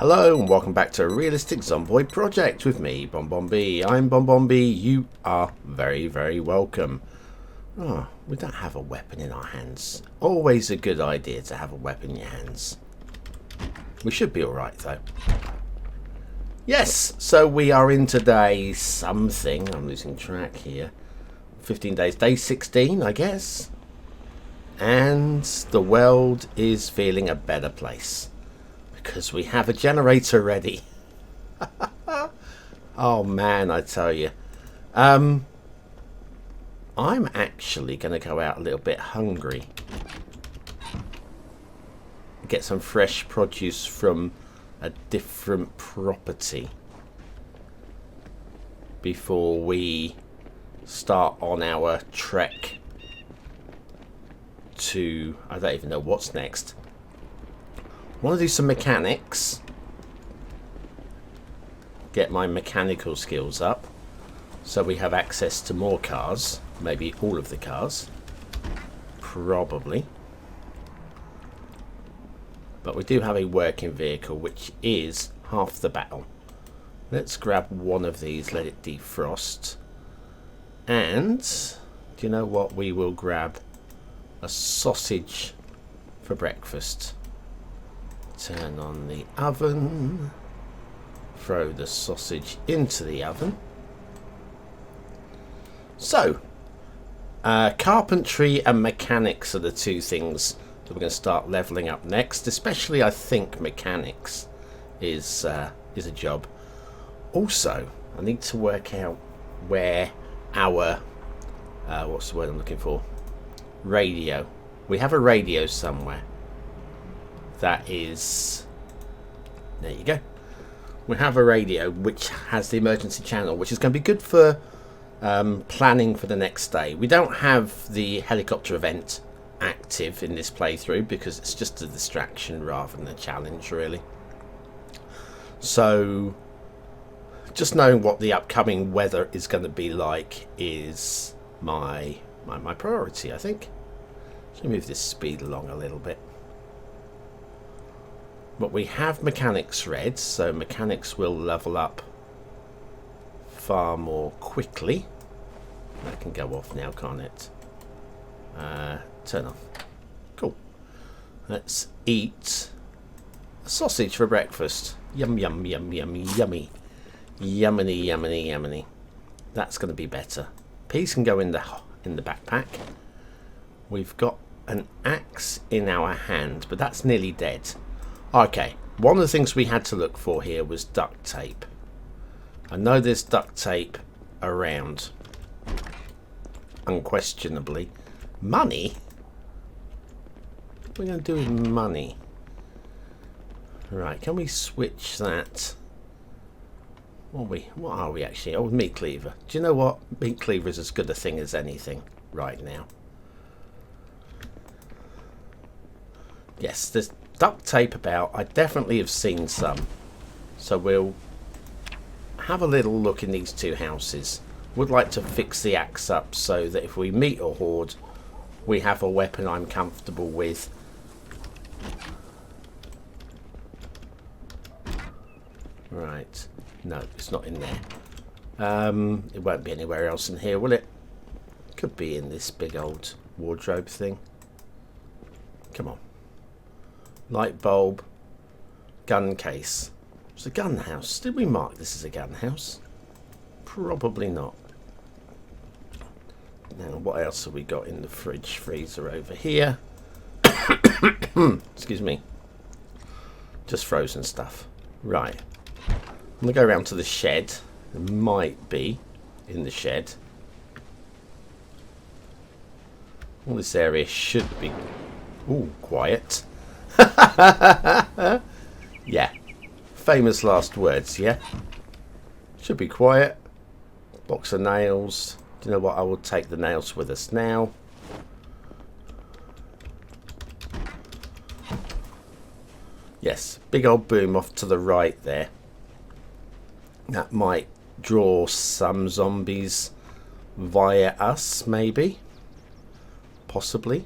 Hello and welcome back to a realistic Zomboid project with me, Bombombi. I'm Bombombi. You are very, very welcome. Oh, we don't have a weapon in our hands. Always a good idea to have a weapon in your hands. We should be alright though. Yes, so we are in today something. I'm losing track here. 15 days, day 16, I guess. And the world is feeling a better place. Because we have a generator ready. Oh man, I tell you. I'm actually going to go out a little bit hungry. Get some fresh produce from a different property. Before we start on our trek to... I don't even know what's next. Want to do some mechanics. Get my mechanical skills up. So we have access to more cars. Maybe all of the cars. Probably. But we do have a working vehicle, which is half the battle. Let's grab one of these, let it defrost. And, do you know what? We will grab a sausage for breakfast. Turn on the oven. Throw the sausage into the oven. So, carpentry and mechanics are the two things that we're going to start leveling up next. Especially, I think, mechanics is a job. Also, I need to work out where our what's the word I'm looking for? Radio. We have a radio somewhere. That is, there you go. We have a radio which has the emergency channel, which is going to be good for planning for the next day. We don't have the helicopter event active in this playthrough because it's just a distraction rather than a challenge, really. So, just knowing what the upcoming weather is going to be like is my priority, I think. So move this speed along a little bit. But we have mechanics read, so mechanics will level up far more quickly. That can go off now, can't it? Turn off. Cool. Let's eat a sausage for breakfast. Yum, yum, yum, yummy, yummy. Yumminy, yumminy, yumminy. That's going to be better. Peas can go in the backpack. We've got an axe in our hand, but that's nearly dead. Okay, one of the things we had to look for here was duct tape. I know there's duct tape around. Unquestionably. Money? What are we going to do with money? Right, can we switch that? What are we actually? Oh, meat cleaver. Do you know what? Meat cleaver is as good a thing as anything right now. Yes, there's duct tape about. I definitely have seen some. So we'll have a little look in these two houses. Would like to fix the axe up so that if we meet a horde, we have a weapon I'm comfortable with. Right. No, it's not in there. It won't be anywhere else in here, will it? Could be in this big old wardrobe thing. Come on. Light bulb. Gun case. It's a gun house. Did we mark this as a gun house? Probably not. Now, what else have we got in the fridge freezer over here? Excuse me. Just frozen stuff. Right. I'm going to go around to the shed. It might be in the shed. All this area should be... Ooh, quiet. Yeah. Famous last words, yeah? Should be quiet. Box of nails. Do you know what? I will take the nails with us now. Yes, big old boom off to the right there. That might draw some zombies via us, maybe. Possibly.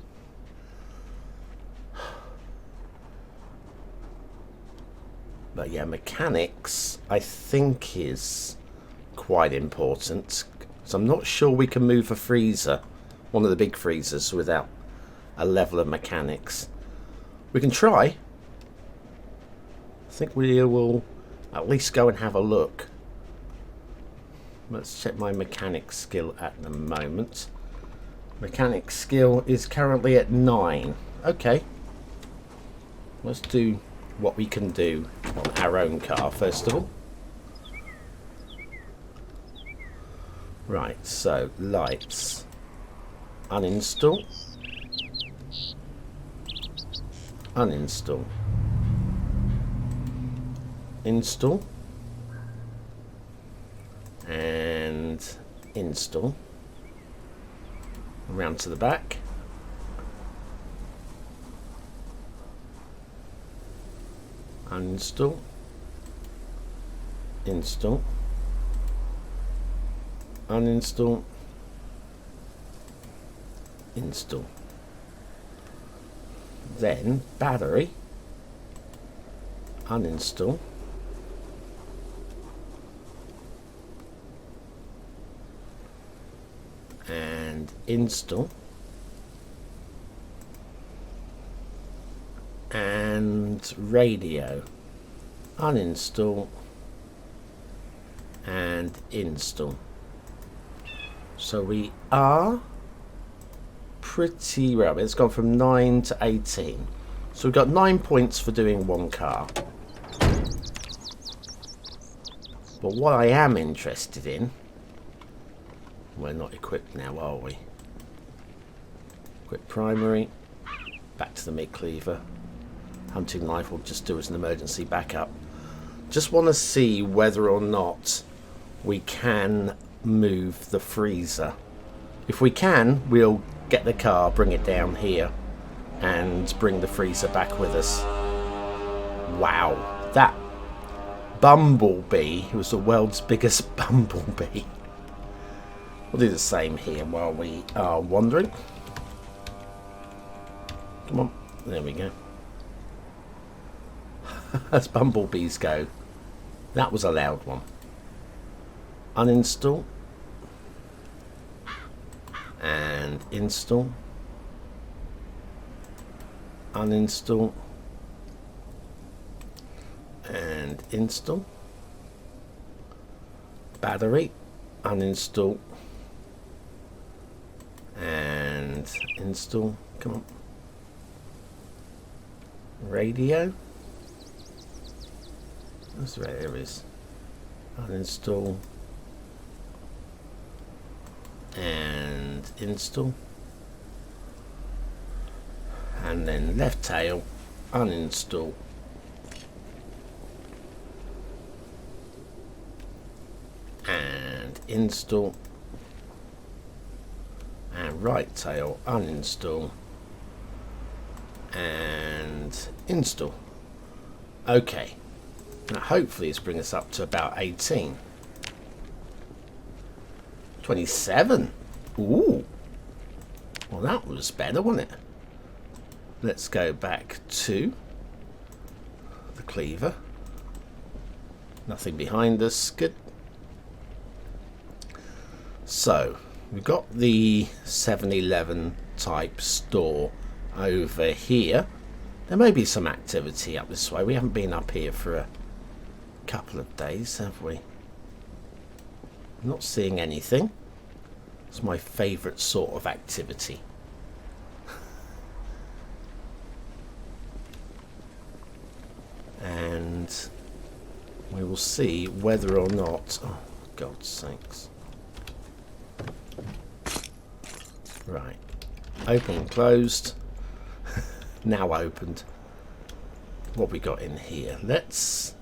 But yeah, mechanics I think is quite important. So I'm not sure we can move a freezer, one of the big freezers, without a level of mechanics. We can try. I think we will at least go and have a look. Let's check my mechanics skill at the moment. Mechanics skill is currently at 9. Okay. Let's do what we can do on our own car first of all. Right, so lights. Uninstall. Uninstall. Install. And install. Around to the back. Uninstall. Install. Uninstall. Install. Then battery. Uninstall. And install. And radio. Uninstall. And install. So we are pretty well. It's gone from 9 to 18. So we've got 9 points for doing one car. But what I am interested in, we're not equipped now, are we? Equip primary. Back to the meat cleaver. Hunting knife will just do as an emergency backup. Just want to see whether or not we can move the freezer. If we can, we'll get the car, bring it down here, and bring the freezer back with us. Wow, that bumblebee was the world's biggest bumblebee. We'll do the same here while we are wandering. Come on, there we go. As bumblebees go. That was a loud one. Uninstall. And install. Uninstall. And install. Battery. Uninstall. And install. Come on. Radio. That's right, there it is. Uninstall. And install. And then left tail. Uninstall. And install. And right tail. Uninstall. And install. Okay. Now hopefully it's bring us up to about 18. 27. Ooh. Well, that was better, wasn't it? Let's go back to the cleaver. Nothing behind us. Good. So, we've got the 7-Eleven type store over here. There may be some activity up this way. We haven't been up here for a couple of days, have we? I'm not seeing anything. It's my favourite sort of activity. And we will see whether or not... Oh, God's sakes. Right. Open and closed. Now opened. What we got in here? Let's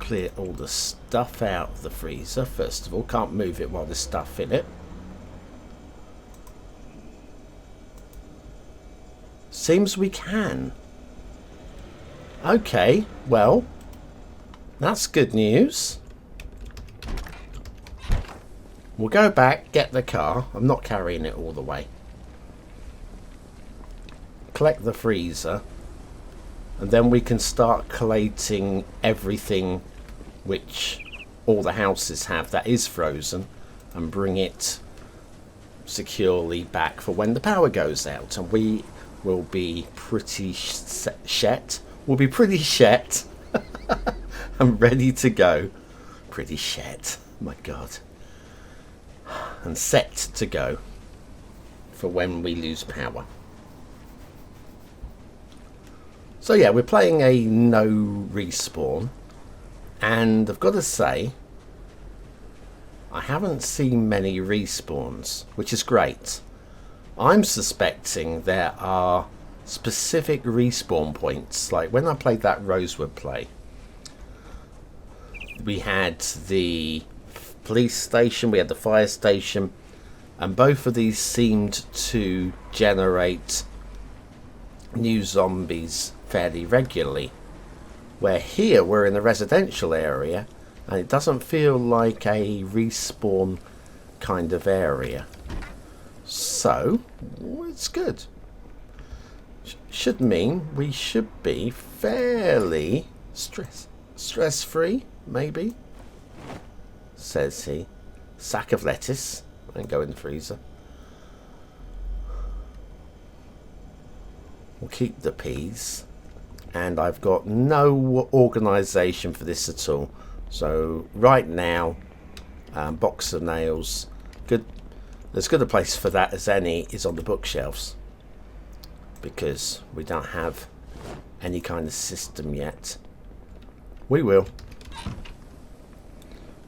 clear all the stuff out of the freezer first of all. Can't move it while there's stuff in it. Seems we can. Okay, well, that's good news. We'll go back, get the car. I'm not carrying it all the way. Collect the freezer. and then we can start collating everything which all the houses have that is frozen and bring it securely back for when the power goes out, and we will be pretty shet. We'll be pretty shet. I'm ready to go. Pretty shet. My God. And set to go for when we lose power. So yeah, we're playing a no respawn, and I've got to say, I haven't seen many respawns, which is great. I'm suspecting there are specific respawn points, like when I played that Rosewood play, we had the police station, we had the fire station, and both of these seemed to generate new zombies fairly regularly, where here we're in a residential area and it doesn't feel like a respawn kind of area. So it's good. Should mean we should be fairly stress free, maybe, says he. Sack of lettuce and go in the freezer. We'll keep the peas, and I've got no organisation for this at all. So right now, box of nails, good. As good a place for that as any is on the bookshelves, because we don't have any kind of system yet. We will.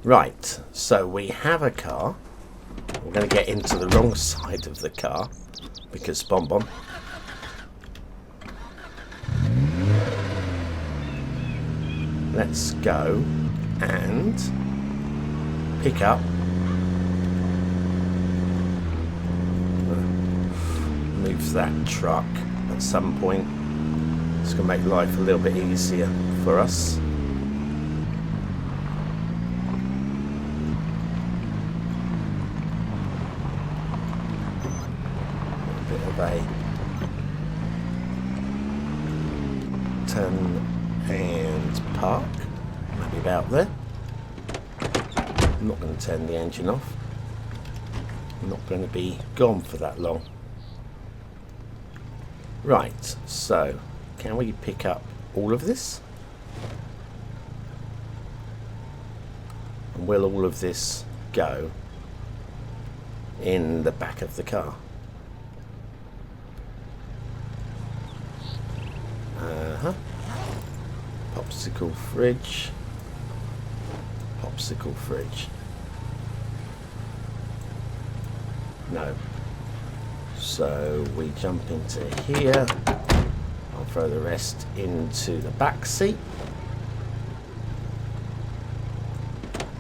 Right, so we have a car. We're going to get into the wrong side of the car because Bonbon. Let's go and pick up. Move that truck at some point. It's going to make life a little bit easier for us. A bit of a turn and park, maybe about there. I'm not going to turn the engine off. I'm not going to be gone for that long. Right, so can we pick up all of this? And will all of this go in the back of the car? Popsicle fridge. Popsicle fridge. No. So we jump into here. I'll throw the rest into the back seat.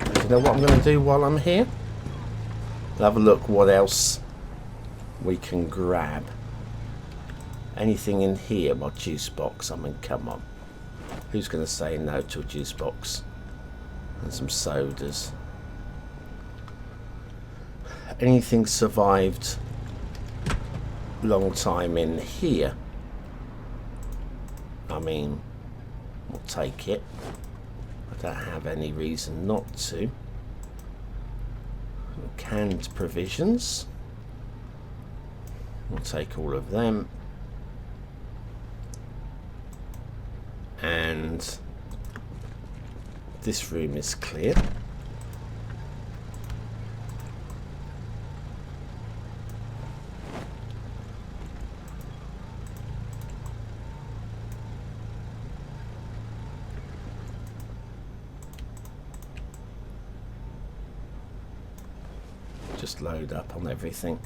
And you know what I'm going to do while I'm here? I'll have a look what else we can grab. Anything in here? My juice box. I mean, come on. Who's going to say no to a juice box? And some sodas. Anything survived long time in here? I mean, we'll take it. I don't have any reason not to. Canned provisions. We'll take all of them. And this room is clear. Just load up on everything.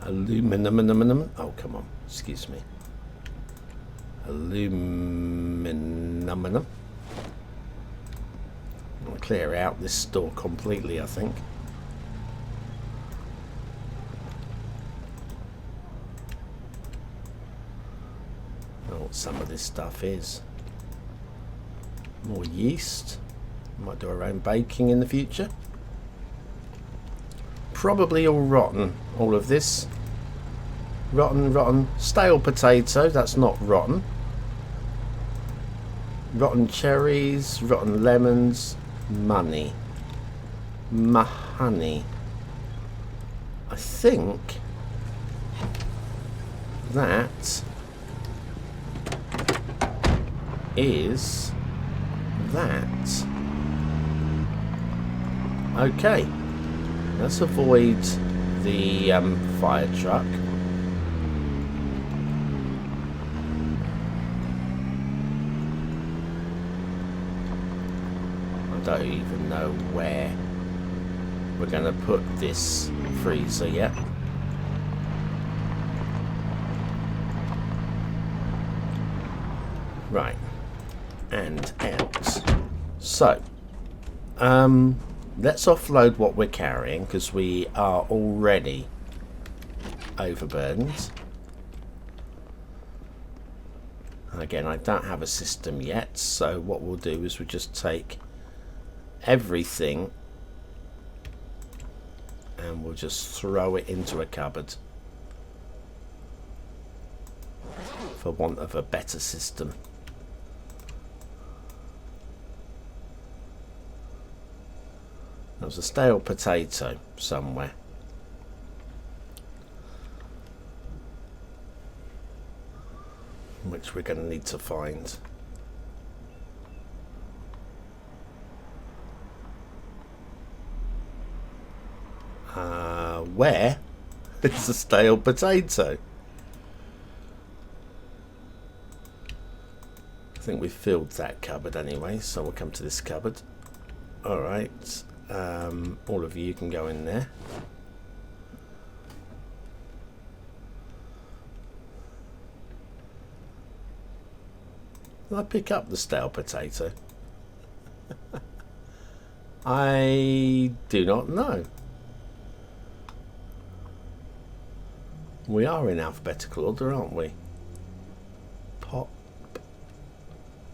Aluminum. Oh, come on. Excuse me. Aluminum. I'll clear out this store completely, I think. I don't know what some of this stuff is. More yeast. Might do our own baking in the future. Probably all rotten, all of this. Rotten, rotten. Stale potato, that's not rotten. Rotten cherries, rotten lemons, money. Mahoney. I think that is that. Okay, let's avoid the fire truck. I don't even know where we're going to put this freezer yet. Right, and out. So, let's offload what we're carrying because we are already overburdened. Again, I don't have a system yet, so what we'll do is we just take everything and we'll just throw it into a cupboard for want of a better system. There was a stale potato somewhere. Which we're going to need to find. Where is the stale potato? I think we filled that cupboard anyway, so we'll come to this cupboard. Alright, all of you can go in there. Did I pick up the stale potato? I do not know. We are in alphabetical order, aren't we? Pop.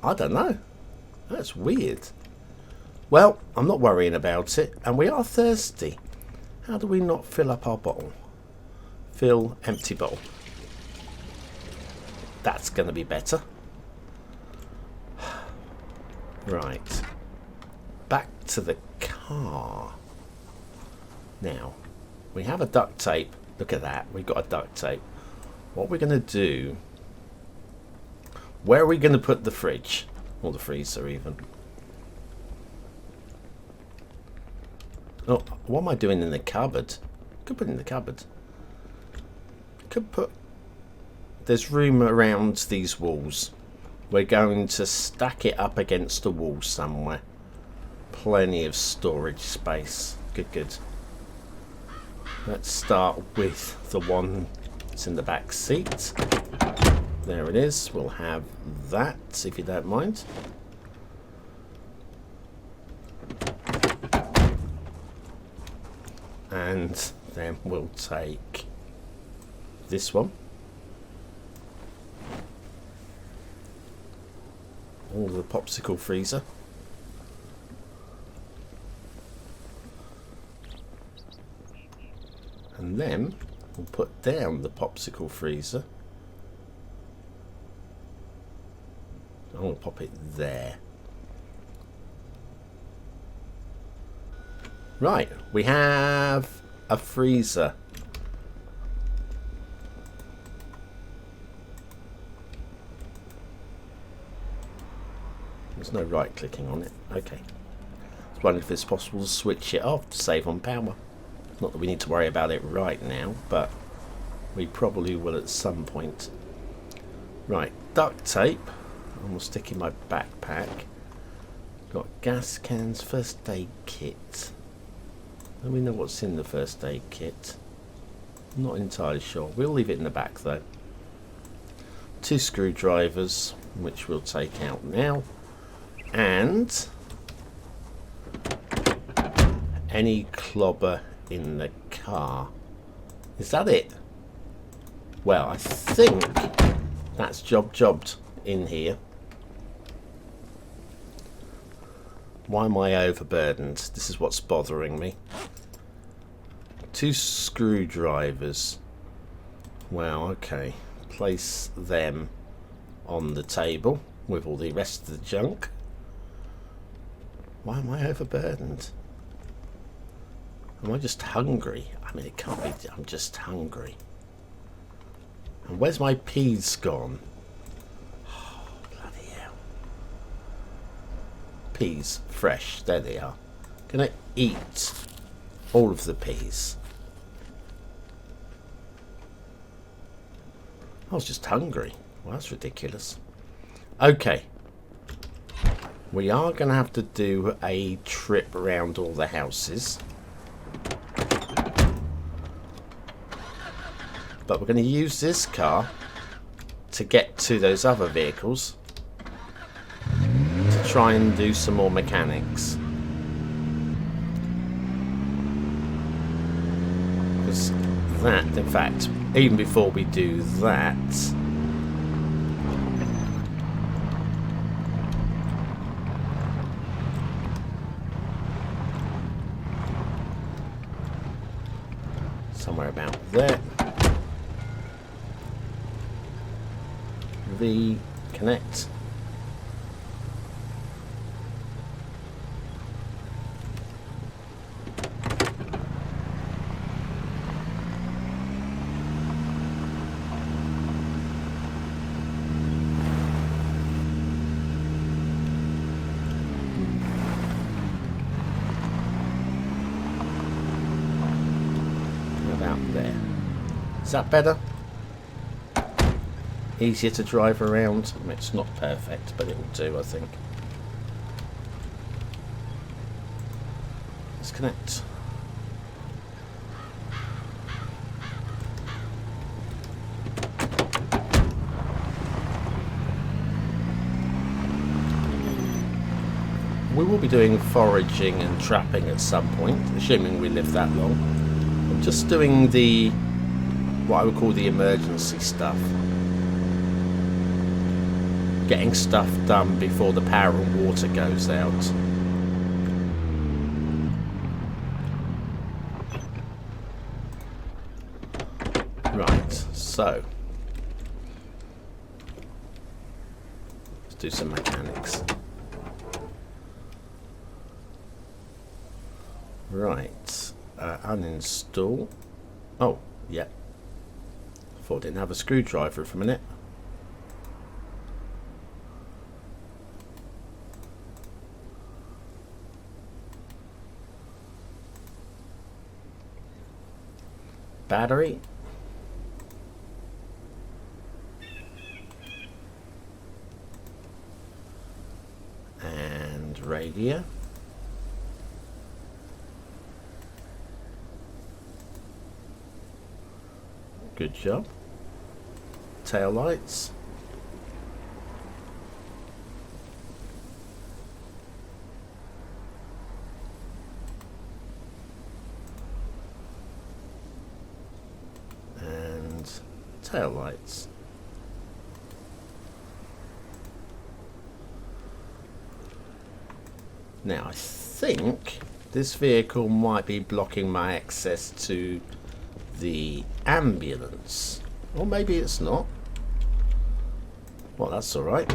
I don't know. That's weird. Well, I'm not worrying about it. And we are thirsty. How do we not fill up our bottle? Fill empty bottle. That's going to be better. Right. Back to the car. Now, we have a duct tape. Look at that. We've got a duct tape. What we're going to do... Where are we going to put the fridge? Or the freezer, even. Oh, what am I doing in the cupboard? Could put it in the cupboard. Could put... There's room around these walls. We're going to stack it up against a wall somewhere. Plenty of storage space. Good, good. Let's start with the one that's in the back seat. There it is. We'll have that, if you don't mind. And then we'll take this one. All the popsicle freezer. And then we'll put down the popsicle freezer. I'm going to pop it there. Right, we have a freezer. There's no right clicking on it. Okay. I was wondering if it's possible to switch it off to save on power. Not that we need to worry about it right now, but we probably will at some point. Right, duct tape. I'm going to stick in my backpack. Got gas cans, first aid kit. Let me know what's in the first aid kit. I'm not entirely sure. We'll leave it in the back though. 2 screwdrivers, which we'll take out now. And any clobber in the car. Is that it? Well, I think that's jobbed in here. Why am I overburdened? This is what's bothering me. 2 screwdrivers. Well, okay. Place them on the table with all the rest of the junk. Why am I overburdened? Am I just hungry? I mean, it can't be. I'm just hungry. And where's my peas gone? Oh, bloody hell. Peas, fresh. There they are. Gonna eat all of the peas. I was just hungry. Well, that's ridiculous. Okay. We are going to have to do a trip around all the houses. But we're going to use this car to get to those other vehicles to try and do some more mechanics. Because that, in fact, even before we do that, somewhere about there. V connect. About there. Is that better? Easier to drive around. I mean, it's not perfect, but it will do, I think. Let's connect. We will be doing foraging and trapping at some point, assuming we live that long. I'm just doing the, what I would call the emergency stuff. Getting stuff done before the power and water goes out. Right, so let's do some mechanics. Right, uninstall. Oh, yeah. Thought I didn't have a screwdriver for a minute. Battery. And radio. Good job. Tail lights. Tail lights. Now I think this vehicle might be blocking my access to the ambulance, or maybe it's not. Well, that's all right.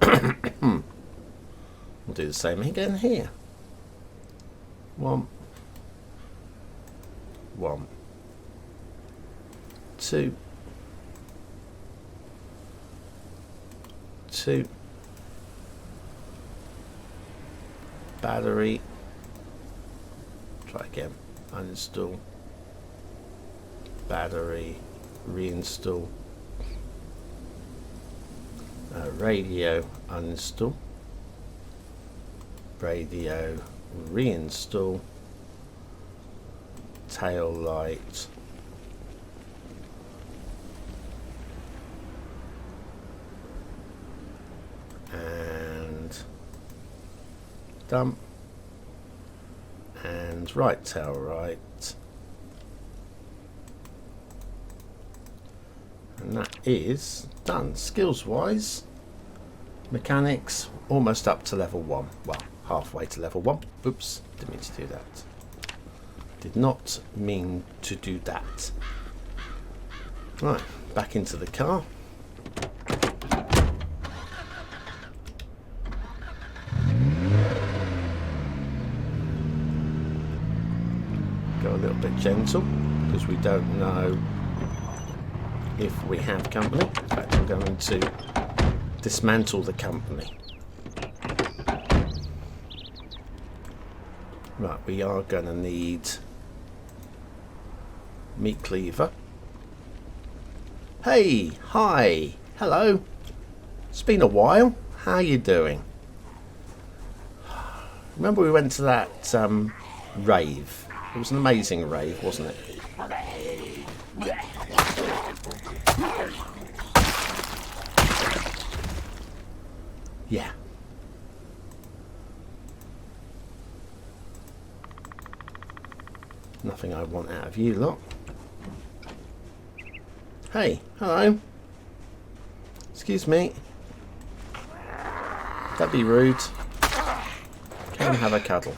We'll do the same again here. One. 2 battery. Try again. Uninstall battery, reinstall radio, uninstall radio, reinstall tail light, and dump, and right tail right, and that is done. Skills wise, mechanics almost up to level 1, well, halfway to level 1. Oops, didn't mean to do that. Did not mean to do that. Right, back into the car. Go a little bit gentle because we don't know if we have company. In fact, I'm going to dismantle the company. Right, we are going to need meat cleaver. Hey, hi, hello. It's been a while. How you doing? Remember we went to that rave? It was an amazing rave, wasn't it? Yeah. Nothing I want out of you lot. Hey, hello. Excuse me. That'd be rude. Come and have a cuddle.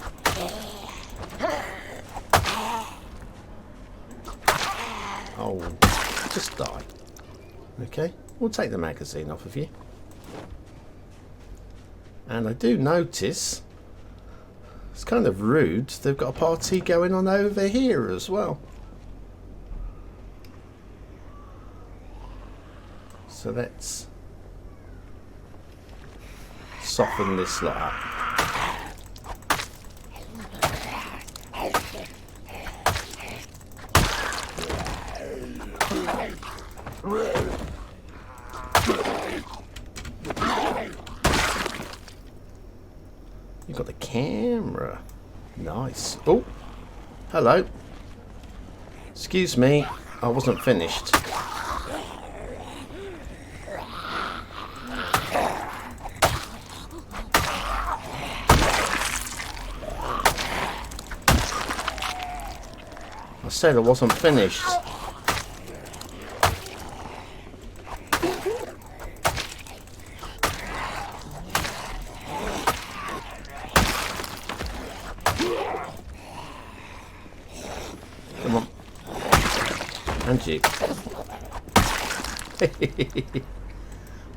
Oh, just die. Okay, we'll take the magazine off of you. And I do notice it's kind of rude. They've got a party going on over here as well. So let's soften this lot up. You've got the camera. Nice. Oh, hello. Excuse me, I wasn't finished. I said I wasn't finished. Come on. And you.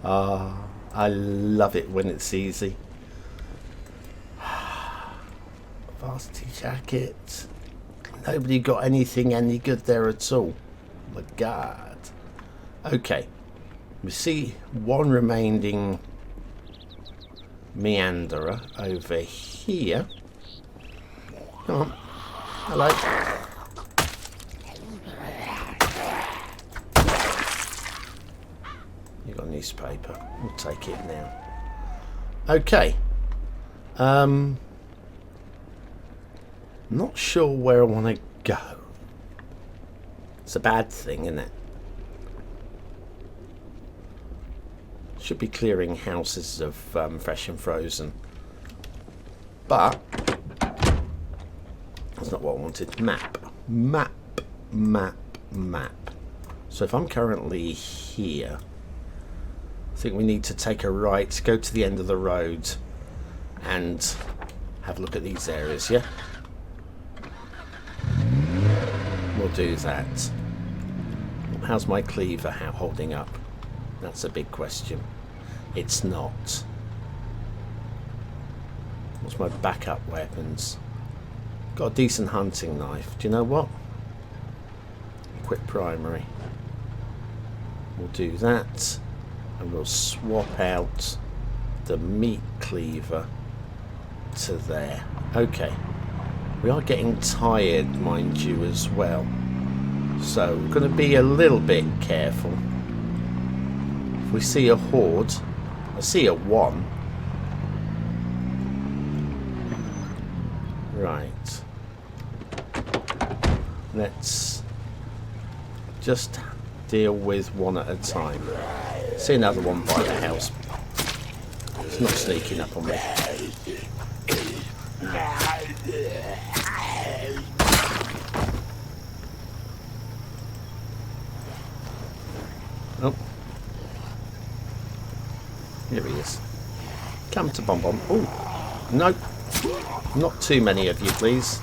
Ah, I love it when it's easy. Varsity jacket. Nobody got anything any good there at all. My God. Okay. We see one remaining meanderer over here. Come on. Hello. You got newspaper. We'll take it now. Okay. Not sure where I want to go. It's a bad thing, isn't it? Should be clearing houses of fresh and frozen. But that's not what I wanted. Map. Map. Map. Map. So if I'm currently here, I think we need to take a right, go to the end of the road and have a look at these areas, yeah? We'll do that. How's my cleaver holding up? That's a big question. It's not. What's my backup weapons? Got a decent hunting knife. Do you know what? Equip primary. We'll do that. And we'll swap out the meat cleaver to there. Okay. We are getting tired, mind you, as well. So we're going to be a little bit careful. If we see a horde, I see a one. Right. Let's just deal with one at a time. See another one by the house. It's not sneaking up on me. Oh. Here he is. Come to Bomb Bomb. Oh, no. Not too many of you, please.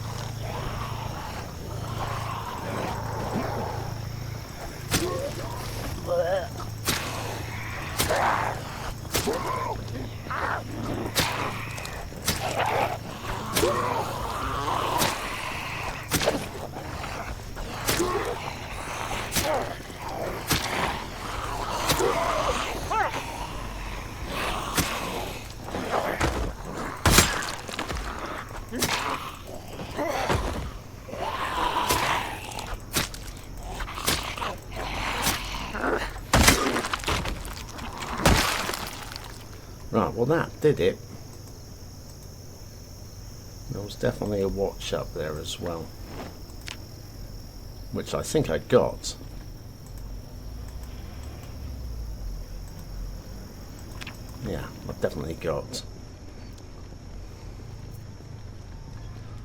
Right, well that did it. There was definitely a watch up there as well, which I think I got. Yeah, I definitely got.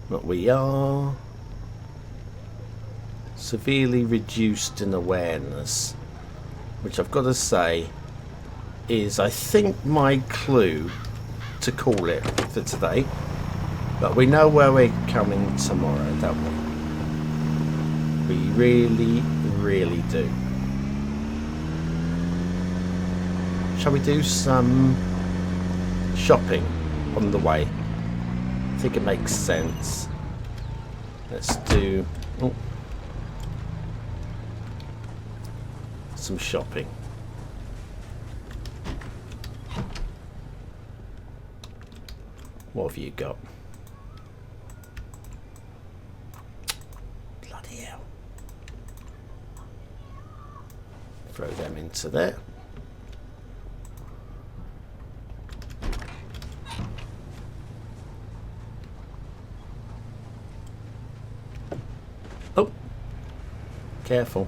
But we are severely reduced in awareness, which I've got to say is, I think, my clue to call it for today. But we know where we're coming tomorrow, don't we? We really, really do. Shall we do some shopping on the way? I think it makes sense. Let's do some shopping. What have you got? Bloody hell. Throw them into there. Oh, careful.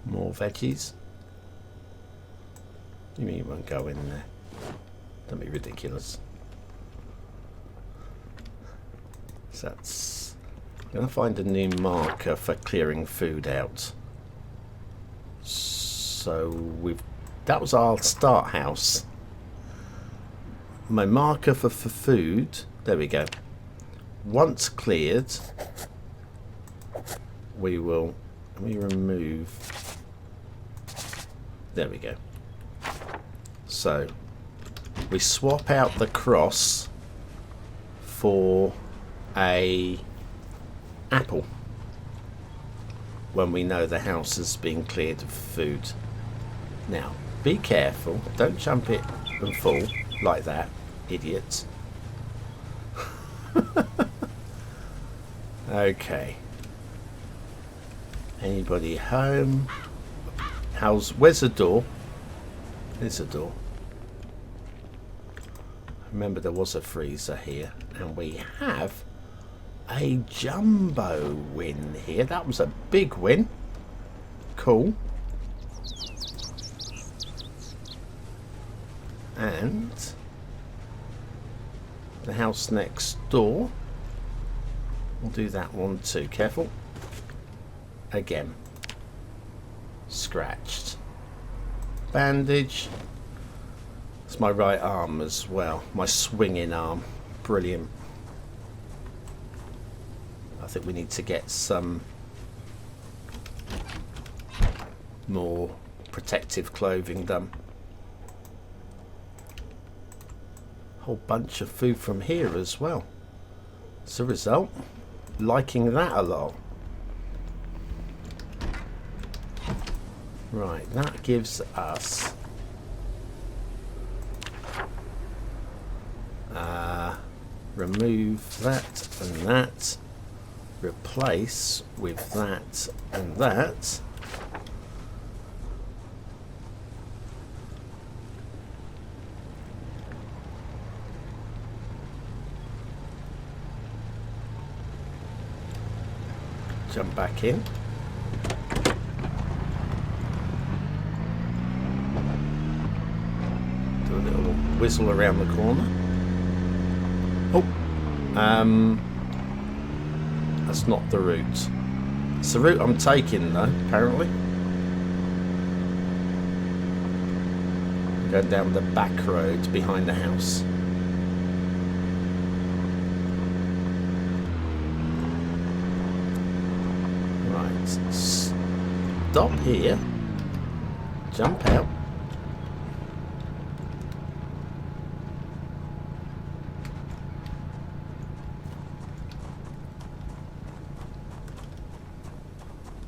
More veggies. You mean you won't go in there? Don't be ridiculous. So that's... I'm going to find a new marker for clearing food out. So that was our start house. My marker for food, there we go. Once cleared, we will, let me remove, there we go. So we swap out the cross for a apple when we know the house has been cleared of food. Now, be careful. Don't jump it and fall like that, idiots. Okay. Anybody home? Where's the door? There's a door. Remember, there was a freezer here, and we have a jumbo win here. That was a big win. Cool. And the house next door, we'll do that one too. Careful. Again, scratched. Bandage. It's my right arm as well, my swinging arm. Brilliant. I think we need to get some more protective clothing done. Whole bunch of food from here as well. As a result, liking that a lot. Right, that gives us remove that and that, replace with that and that. Jump back in. Do a little whizzle around the corner. Oh, that's not the route. It's the route I'm taking though, apparently. Going down the back road behind the house. Right, stop here, jump out.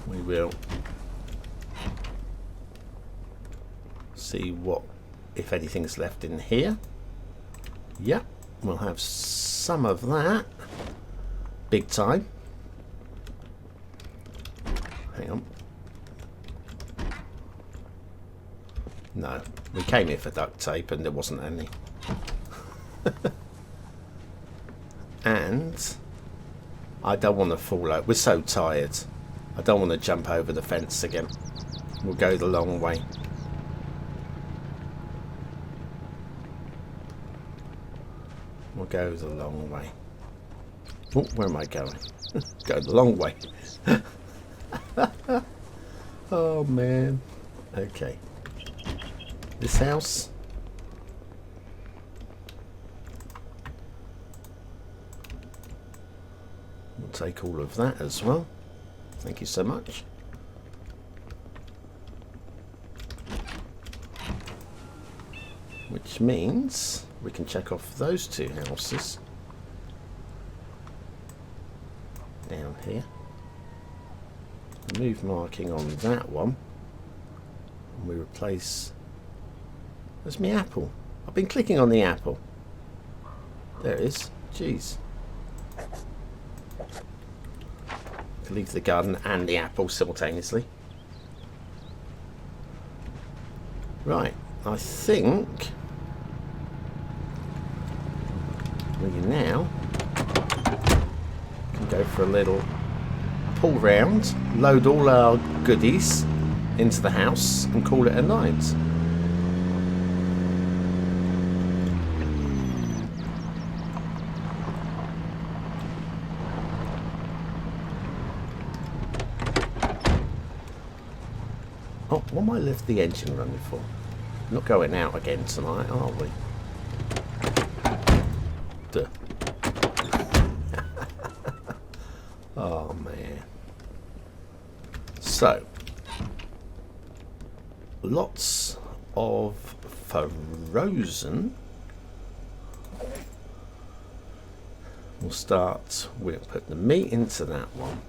We will see what, if anything's left in here. Yeah, we'll have some of that. Big time. Hang on. No, we came here for duct tape and there wasn't any. And I don't want to fall out. We're so tired. I don't want to jump over the fence again. We'll go the long way. We'll go the long way. Oh, where am I going? Go the long way. Oh man. Okay. This house. We'll take all of that as well. Thank you so much. Which means we can check off those two houses down here. Move marking on that one. And we replace... There's my apple. I've been clicking on the apple. There it is. Jeez. Can leave the garden and the apple simultaneously. Right. I think we now can go for a little pull round, load all our goodies into the house and call it a night. Oh, what am I left the engine running for? Not going out again tonight, are we? Duh. Oh man. So, lots of frozen. We'll start, we'll put the meat into that one,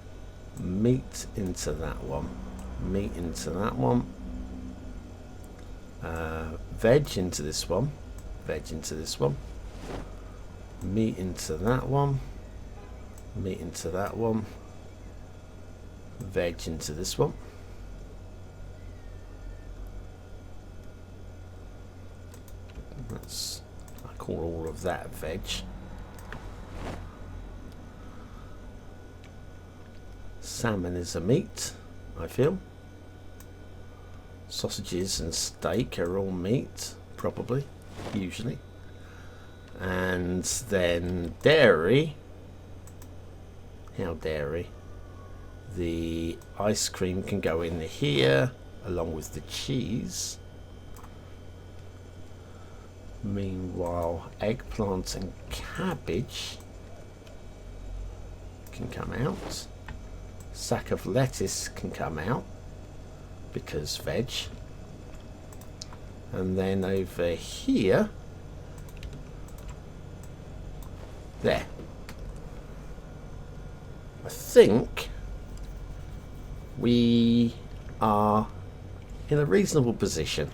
meat into that one, meat into that one. Veg into this one, veg into this one, meat into that one, meat into that one, veg into this one. That's, I call all of that veg. Salmon is a meat, I feel. Sausages and steak are all meat, probably, usually. And then dairy. How dairy? The ice cream can go in here, along with the cheese. Meanwhile, eggplant and cabbage can come out. Sack of lettuce can come out, because veg. And then over here, there, I think we are in a reasonable position.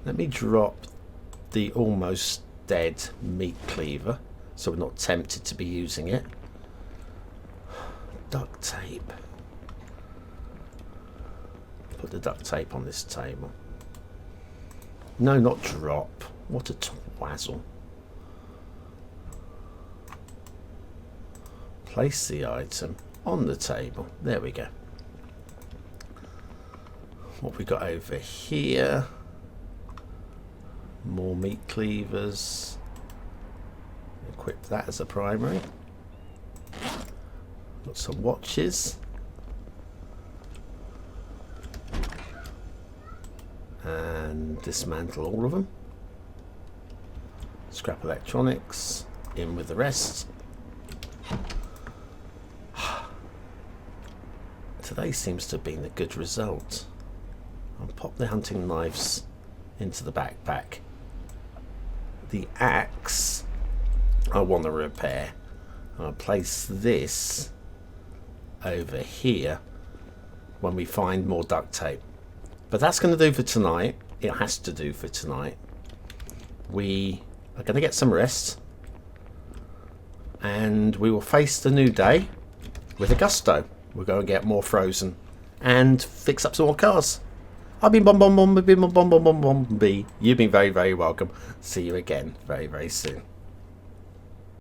Let me drop the almost dead meat cleaver so we're not tempted to be using it. Duct tape. Put the duct tape on this table. No, not drop. What a twazzle. Place the item on the table. There we go. What we got over here? More meat cleavers. Equip that as a primary. Got some watches. And dismantle all of them. Scrap electronics. In with the rest. Today seems to have been a good result. I'll pop the hunting knives into the backpack. The axe I want to repair. I'll place this over here when we find more duct tape. But that's going to do for tonight. It has to do for tonight. We are going to get some rest. and we will face the new day with a gusto. We'll go and get more frozen and fix up some more cars. I've been Bomb. You've been very, very welcome. See you again very, very soon.